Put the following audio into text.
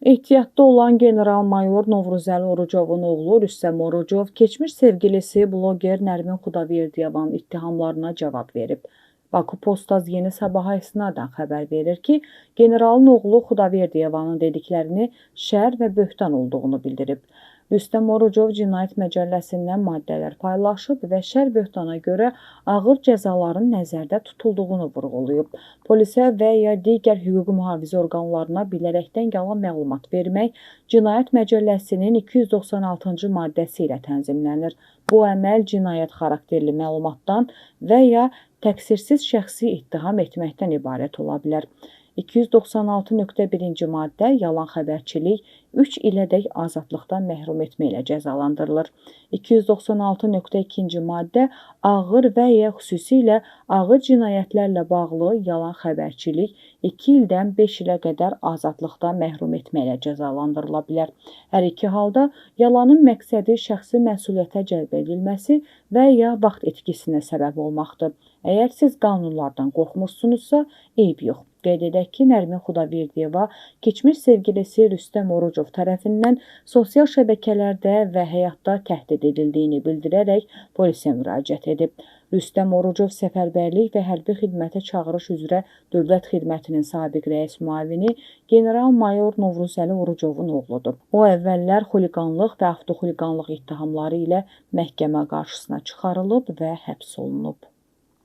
Ehtiyatda olan general-mayor Novruzəli Orucovun oğlu Rüstəm Orucov keçmiş sevgilisi bloger Nərmin Xudaverdiyevanın ittihamlarına cavab verib. Baku Postaz Yeni Sabaha istinadən xəbər verir ki, generalın oğlu Xudaverdiyevanın dediklərini şər və böhtan olduğunu bildirib. Rüstəm Orucov Cinayət Məcəlləsindən maddələr paylaşıb və şər böhtana görə ağır cəzaların nəzərdə tutulduğunu vurğulayıb. Polisə və ya digər hüquq mühafizə orqanlarına bilərəkdən yalan məlumat vermək Cinayət Məcəlləsinin 296-cı maddəsi ilə tənzimlənir. Bu əməl cinayət xarakterli məlumatdan və ya təqsirsiz şəxsi ittiham etməkdən ibarət ola bilər. 296.1-ci maddə yalan xəbərçilik 3 ilədək azadlıqdan məhrum etməklə cəzalandırılır. 296.2-ci maddə ağır və ya xüsusilə ağır cinayətlərlə bağlı yalan xəbərçilik 2 ildən 5 ilə qədər azadlıqdan məhrum etməklə cəzalandırıla bilər. Hər iki halda yalanın məqsədi şəxsi məsuliyyətə cəlb edilməsi və ya vaxt etkisinə səbəb olmaqdır. Əgər siz qanunlardan qorxmuşsunuzsa, eyb yox. Qeyd edək ki, Nərmin Xudaverdiyeva keçmiş sevgilisi Rüstəm Orucov tərəfindən sosial şəbəkələrdə və həyatda təhdid edildiyini bildirərək polisə müraciət edib. Rüstəm Orucov səfərbərlik və hərbi xidmətə çağırış üzrə Dövlət Xidmətinin sabiq rəis müavini general-mayor Novruzəli Orucovun oğludur. O əvvəllər xuliqanlıq və avtoxuliqanlıq ittihamları ilə məhkəmə qarşısına çıxarılıb və həbs olunub.